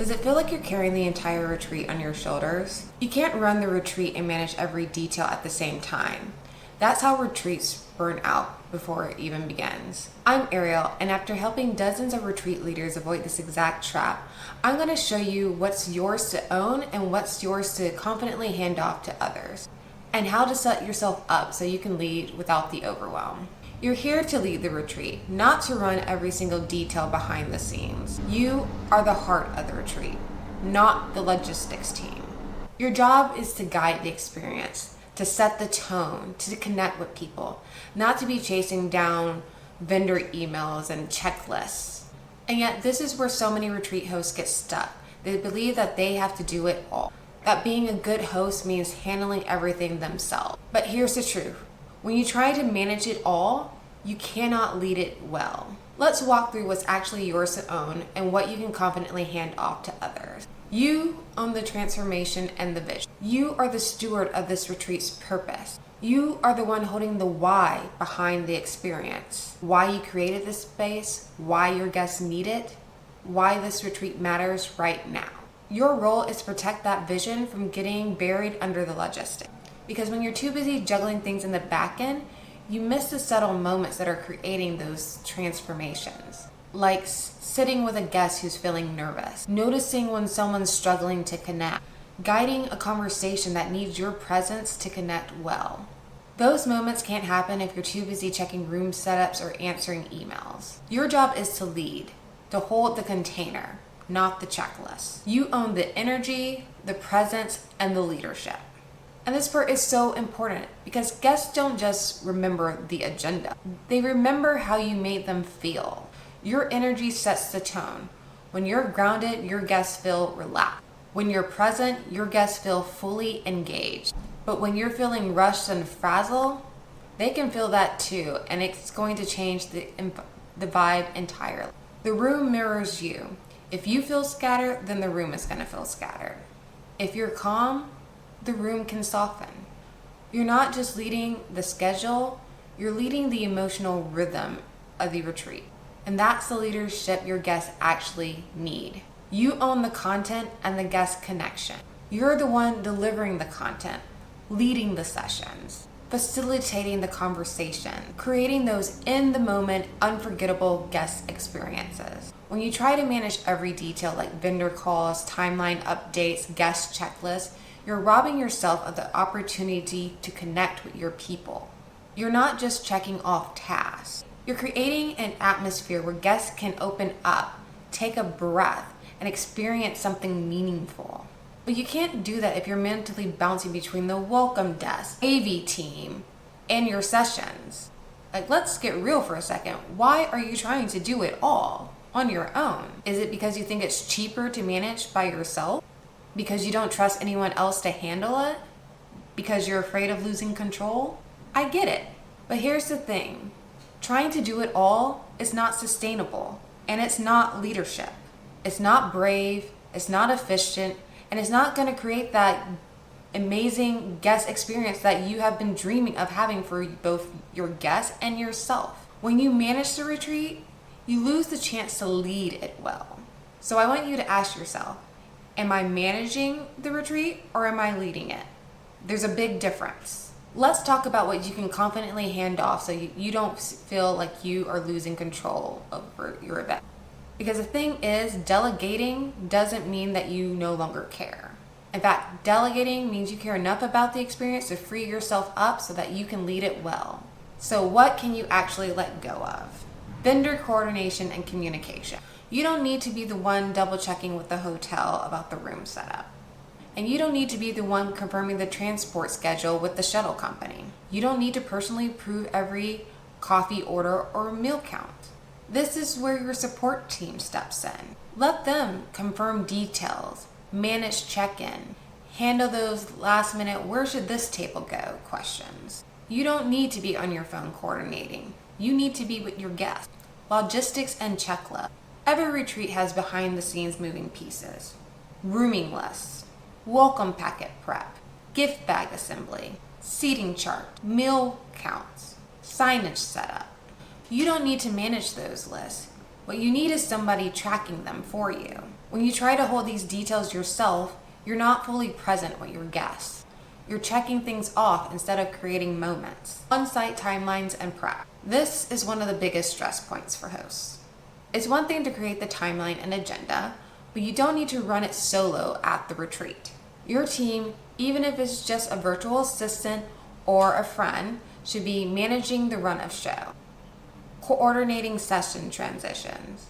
Does it feel like you're carrying the entire retreat on your shoulders? You can't run the retreat and manage every detail at the same time. That's how retreats burn out before it even begins. I'm Arielle, and after helping dozens of retreat leaders avoid this exact trap, I'm going to show you what's yours to own and what's yours to confidently hand off to others, and how to set yourself up so you can lead without the overwhelm. You're here to lead the retreat, not to run every single detail behind the scenes. You are the heart of the retreat, not the logistics team. Your job is to guide the experience, to set the tone, to connect with people, not to be chasing down vendor emails and checklists. And yet this is where so many retreat hosts get stuck. They believe that they have to do it all, that being a good host means handling everything themselves. But here's the truth. When you try to manage it all, you cannot lead it well. Let's walk through what's actually yours to own and what you can confidently hand off to others. You own the transformation and the vision. You are the steward of this retreat's purpose. You are the one holding the why behind the experience. Why you created this space, why your guests need it, why this retreat matters right now. Your role is to protect that vision from getting buried under the logistics. Because when you're too busy juggling things in the back end, you miss the subtle moments that are creating those transformations. Like sitting with a guest who's feeling nervous, noticing when someone's struggling to connect, guiding a conversation that needs your presence to connect well. Those moments can't happen if you're too busy checking room setups or answering emails. Your job is to lead, to hold the container, not the checklist. You own the energy, the presence, and the leadership. And this part is so important because guests don't just remember the agenda. They remember how you made them feel. Your energy sets the tone. When you're grounded, your guests feel relaxed. When you're present, your guests feel fully engaged. But when you're feeling rushed and frazzled, they can feel that too, and it's going to change the vibe entirely. The room mirrors you. If you feel scattered, then the room is going to feel scattered. If you're calm, the room can soften. You're not just leading the schedule, you're leading the emotional rhythm of the retreat. And that's the leadership your guests actually need. You own the content and the guest connection. You're the one delivering the content, leading the sessions, facilitating the conversation, creating those in-the-moment, unforgettable guest experiences. When you try to manage every detail like vendor calls, timeline updates, guest checklists, you're robbing yourself of the opportunity to connect with your people. You're not just checking off tasks. You're creating an atmosphere where guests can open up, take a breath, and experience something meaningful. But you can't do that if you're mentally bouncing between the welcome desk, AV team, and your sessions. Like, let's get real for a second. Why are you trying to do it all on your own? Is it because you think it's cheaper to manage by yourself? Because you don't trust anyone else to handle it? Because you're afraid of losing control? I get it. But here's the thing. Trying to do it all is not sustainable, and it's not leadership. It's not brave, it's not efficient, and it's not going to create that amazing guest experience that you have been dreaming of having for both your guests and yourself. When you manage the retreat, you lose the chance to lead it well. So I want you to ask yourself, am I managing the retreat or am I leading it? There's a big difference. Let's talk about what you can confidently hand off so you don't feel like you are losing control over your event. Because the thing is, delegating doesn't mean that you no longer care. In fact, delegating means you care enough about the experience to free yourself up so that you can lead it well. So what can you actually let go of? Vendor coordination and communication. You don't need to be the one double checking with the hotel about the room setup. And you don't need to be the one confirming the transport schedule with the shuttle company. You don't need to personally approve every coffee order or meal count. This is where your support team steps in. Let them confirm details, manage check-in, handle those last minute, where should this table go questions. You don't need to be on your phone coordinating. You need to be with your guests. Logistics and checklist. Every retreat has behind the scenes moving pieces. Rooming lists, welcome packet prep, gift bag assembly, seating chart, meal counts, signage setup. You don't need to manage those lists. What you need is somebody tracking them for you. When you try to hold these details yourself, you're not fully present with your guests. You're checking things off instead of creating moments. On-site timelines and prep. This is one of the biggest stress points for hosts. It's one thing to create the timeline and agenda, but you don't need to run it solo at the retreat. Your team, even if it's just a virtual assistant or a friend, should be managing the run of show, coordinating session transitions,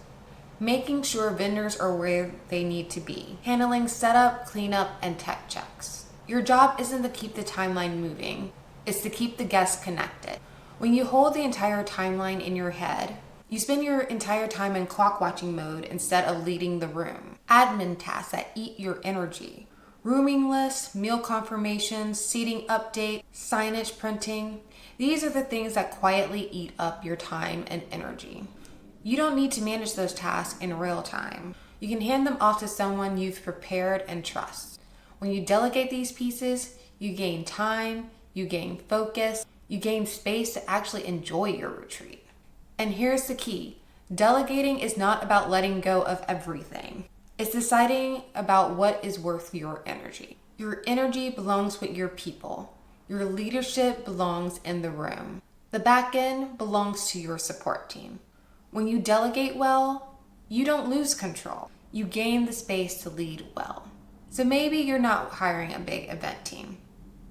making sure vendors are where they need to be, handling setup, cleanup, and tech checks. Your job isn't to keep the timeline moving, it's to keep the guests connected. When you hold the entire timeline in your head, you spend your entire time in clock watching mode instead of leading the room. Admin tasks that eat your energy. Rooming lists, meal confirmations, seating update, signage printing. These are the things that quietly eat up your time and energy. You don't need to manage those tasks in real time. You can hand them off to someone you've prepared and trust. When you delegate these pieces, you gain time, you gain focus, you gain space to actually enjoy your retreat. And here's the key. Delegating is not about letting go of everything. It's deciding about what is worth your energy. Your energy belongs with your people. Your leadership belongs in the room. The back end belongs to your support team. When you delegate well, you don't lose control. You gain the space to lead well. So maybe you're not hiring a big event team.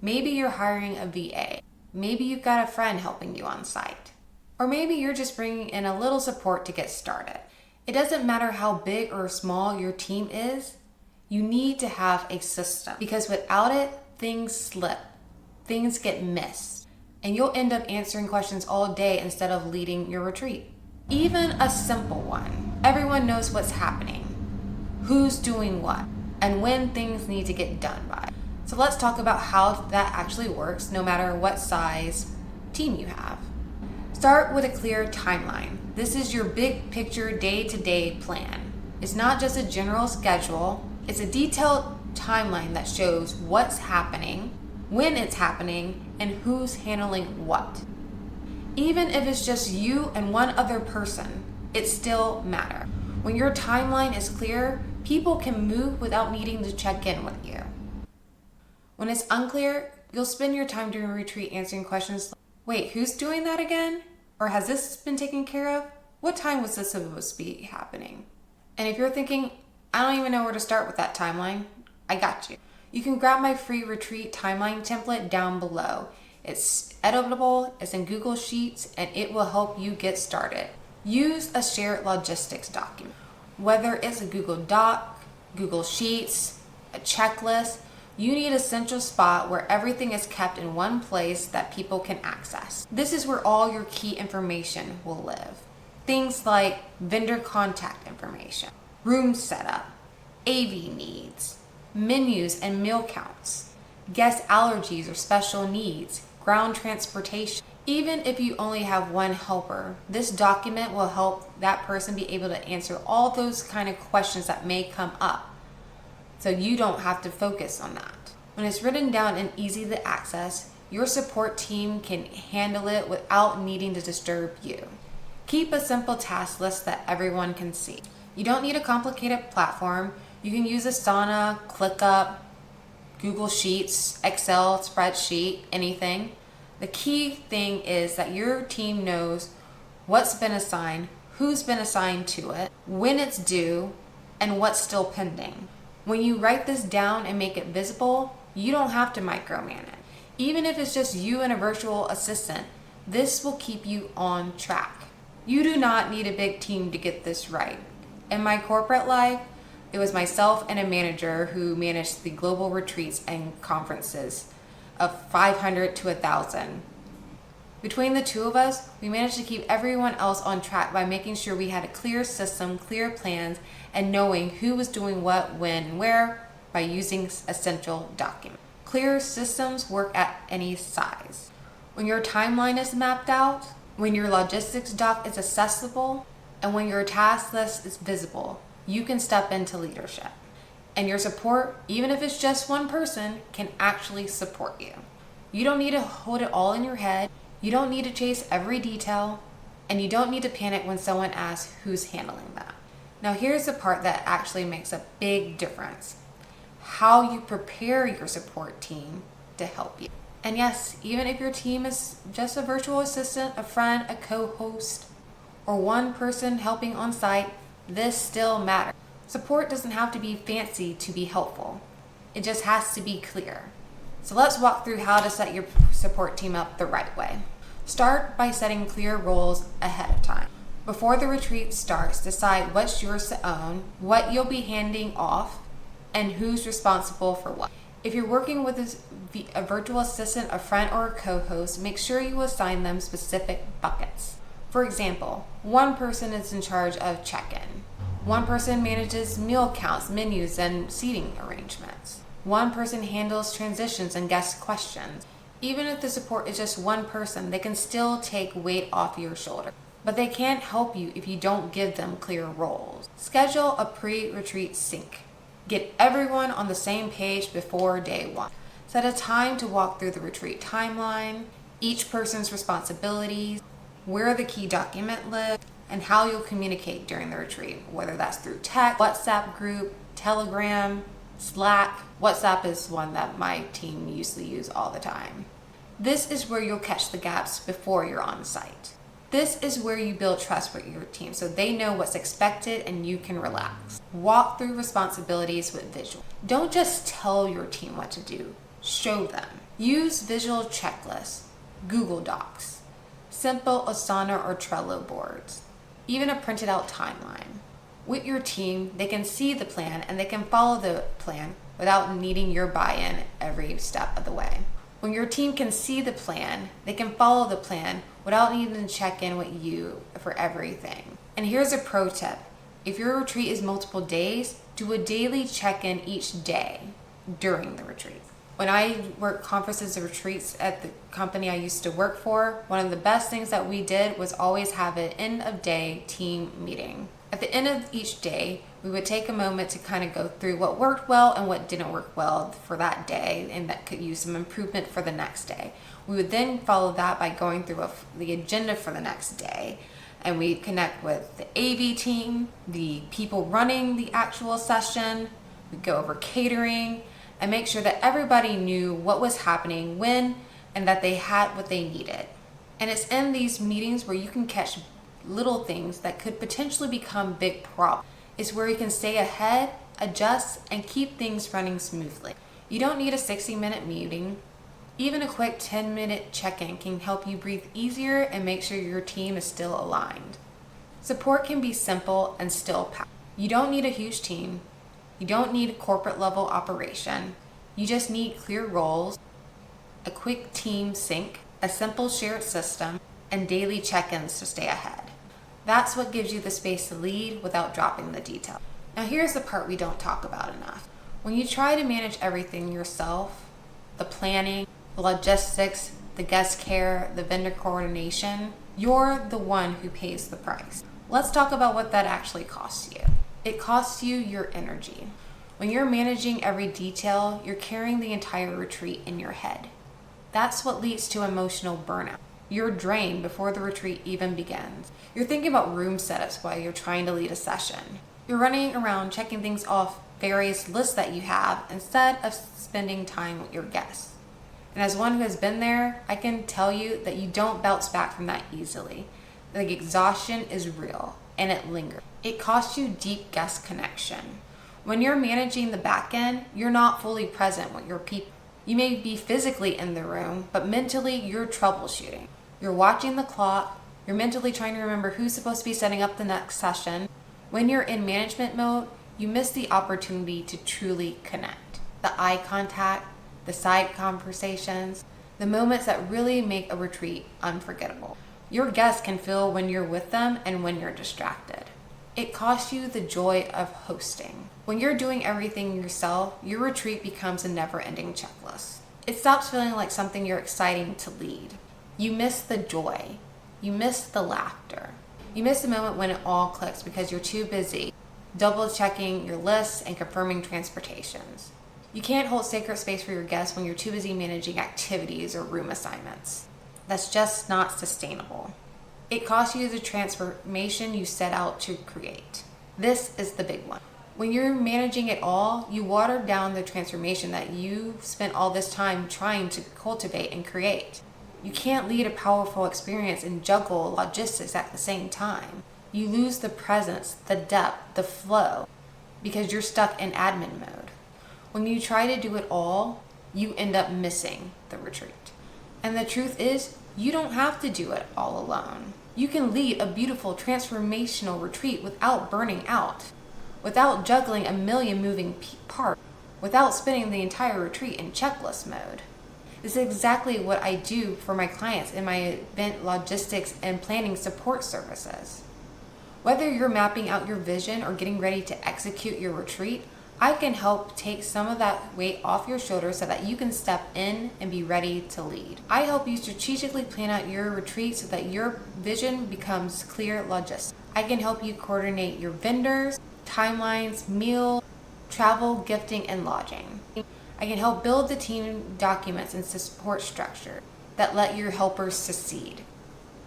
Maybe you're hiring a VA. Maybe you've got a friend helping you on site. Or maybe you're just bringing in a little support to get started. It doesn't matter how big or small your team is, you need to have a system because without it, things slip, things get missed, and you'll end up answering questions all day instead of leading your retreat. Even a simple one. Everyone knows what's happening, who's doing what, and when things need to get done by. So let's talk about how that actually works no matter what size team you have. Start with a clear timeline. This is your big picture day-to-day plan. It's not just a general schedule, it's a detailed timeline that shows what's happening, when it's happening, and who's handling what. Even if it's just you and one other person, it still matters. When your timeline is clear, people can move without needing to check in with you. When it's unclear, you'll spend your time during a retreat answering questions like, wait, who's doing that again? Or has this been taken care of? What time was this supposed to be happening? And if you're thinking, I don't even know where to start with that timeline, I got you. You can grab my free retreat timeline template down below. It's editable, it's in Google Sheets, and it will help you get started. Use a shared logistics document. Whether it's a Google Doc, Google Sheets, a checklist, you need a central spot where everything is kept in one place that people can access. This is where all your key information will live. Things like vendor contact information, room setup, AV needs, menus and meal counts, guest allergies or special needs, ground transportation. Even if you only have one helper, this document will help that person be able to answer all those kind of questions that may come up. So you don't have to focus on that. When it's written down and easy to access, your support team can handle it without needing to disturb you. Keep a simple task list that everyone can see. You don't need a complicated platform. You can use Asana, ClickUp, Google Sheets, Excel, spreadsheet, anything. The key thing is that your team knows what's been assigned, who's been assigned to it, when it's due, and what's still pending. When you write this down and make it visible, you don't have to micromanage. Even if it's just you and a virtual assistant, this will keep you on track. You do not need a big team to get this right. In my corporate life, it was myself and a manager who managed the global retreats and conferences of 500 to 1,000. Between the two of us, we managed to keep everyone else on track by making sure we had a clear system, clear plans, and knowing who was doing what, when, and where by using a central document. Clear systems work at any size. When your timeline is mapped out, when your logistics doc is accessible, and when your task list is visible, you can step into leadership. And your support, even if it's just one person, can actually support you. You don't need to hold it all in your head. You don't need to chase every detail, and you don't need to panic when someone asks who's handling that. Now here's the part that actually makes a big difference. How you prepare your support team to help you. And yes, even if your team is just a virtual assistant, a friend, a co-host, or one person helping on site, this still matters. Support doesn't have to be fancy to be helpful. It just has to be clear. So let's walk through how to set your support team up the right way. Start by setting clear roles ahead of time. Before the retreat starts, decide what's yours to own, what you'll be handing off, and who's responsible for what. If you're working with a virtual assistant, a friend, or a co-host, make sure you assign them specific buckets. For example, one person is in charge of check-in. One person manages meal counts, menus, and seating arrangements. One person handles transitions and guest questions. Even if the support is just one person, they can still take weight off your shoulder. But they can't help you if you don't give them clear roles. Schedule a pre-retreat sync. Get everyone on the same page before day one. Set a time to walk through the retreat timeline, each person's responsibilities, where the key document lives, and how you'll communicate during the retreat, whether that's through text, WhatsApp group, Telegram, Slack. WhatsApp is one that my team usually use all the time. This is where you'll catch the gaps before you're on site. This is where you build trust with your team so they know what's expected and you can relax. Walk through responsibilities with visual. Don't just tell your team what to do, show them. Use visual checklists, Google Docs, simple Asana or Trello boards, even a printed out timeline. With your team, they can see the plan and they can follow the plan without needing your buy-in every step of the way. When your team can see the plan, they can follow the plan without needing to check in with you for everything. And here's a pro tip. If your retreat is multiple days, do a daily check-in each day during the retreat. When I work conferences and retreats at the company I used to work for, one of the best things that we did was always have an end of day team meeting. At the end of each day, we would take a moment to kind of go through what worked well and what didn't work well for that day, and that could use some improvement for the next day. We would then follow that by going through the agenda for the next day, and we connect with the AV team, the people running the actual session. We go over catering and make sure that everybody knew what was happening when and that they had what they needed. And it's in these meetings where you can catch little things that could potentially become big problems. It's where you can stay ahead, adjust, and keep things running smoothly. You don't need a 60-minute meeting. Even a quick 10-minute check-in can help you breathe easier and make sure your team is still aligned. Support can be simple and still powerful. You don't need a huge team. You don't need a corporate level operation. You just need clear roles, a quick team sync, a simple shared system, and daily check-ins to stay ahead. That's what gives you the space to lead without dropping the detail. Now here's the part we don't talk about enough. When you try to manage everything yourself, the planning, the logistics, the guest care, the vendor coordination, you're the one who pays the price. Let's talk about what that actually costs you. It costs you your energy. When you're managing every detail, you're carrying the entire retreat in your head. That's what leads to emotional burnout. You're drained before the retreat even begins. You're thinking about room setups while you're trying to lead a session. You're running around checking things off various lists that you have instead of spending time with your guests. And as one who has been there, I can tell you that you don't bounce back from that easily. The exhaustion is real and it lingers. It costs you deep guest connection. When you're managing the back end, you're not fully present with your people. You may be physically in the room, but mentally you're troubleshooting. You're watching the clock. You're mentally trying to remember who's supposed to be setting up the next session. When you're in management mode, you miss the opportunity to truly connect. The eye contact, the side conversations, the moments that really make a retreat unforgettable. Your guests can feel when you're with them and when you're distracted. It costs you the joy of hosting. When you're doing everything yourself, your retreat becomes a never-ending checklist. It stops feeling like something you're exciting to lead. You miss the joy. You miss the laughter. You miss the moment when it all clicks because you're too busy double-checking your lists and confirming transportations. You can't hold sacred space for your guests when you're too busy managing activities or room assignments. That's just not sustainable. It costs you the transformation you set out to create. This is the big one. When you're managing it all, you water down the transformation that you spent all this time trying to cultivate and create. You can't lead a powerful experience and juggle logistics at the same time. You lose the presence, the depth, the flow, because you're stuck in admin mode. When you try to do it all, you end up missing the retreat. And the truth is, you don't have to do it all alone. You can lead a beautiful transformational retreat without burning out, without juggling a million moving parts, without spending the entire retreat in checklist mode. This is exactly what I do for my clients in my event logistics and planning support services. Whether you're mapping out your vision or getting ready to execute your retreat, I can help take some of that weight off your shoulders so that you can step in and be ready to lead. I help you strategically plan out your retreat so that your vision becomes clear logistics. I can help you coordinate your vendors, timelines, meal, travel, gifting, and lodging. I can help build the team documents and support structure that let your helpers succeed.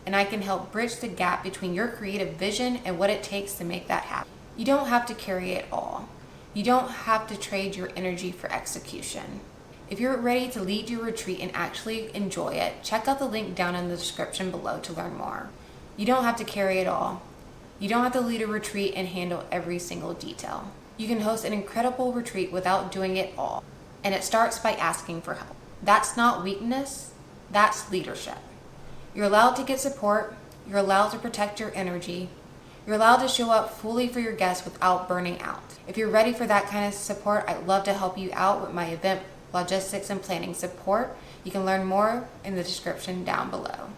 And I can help bridge the gap between your creative vision and what it takes to make that happen. You don't have to carry it all. You don't have to trade your energy for execution. If you're ready to lead your retreat and actually enjoy it, check out the link down in the description below to learn more. You don't have to carry it all. You don't have to lead a retreat and handle every single detail. You can host an incredible retreat without doing it all. And it starts by asking for help. That's not weakness, that's leadership. You're allowed to get support, you're allowed to protect your energy, you're allowed to show up fully for your guests without burning out. If you're ready for that kind of support, I'd love to help you out with my event logistics and planning support. You can learn more in the description down below.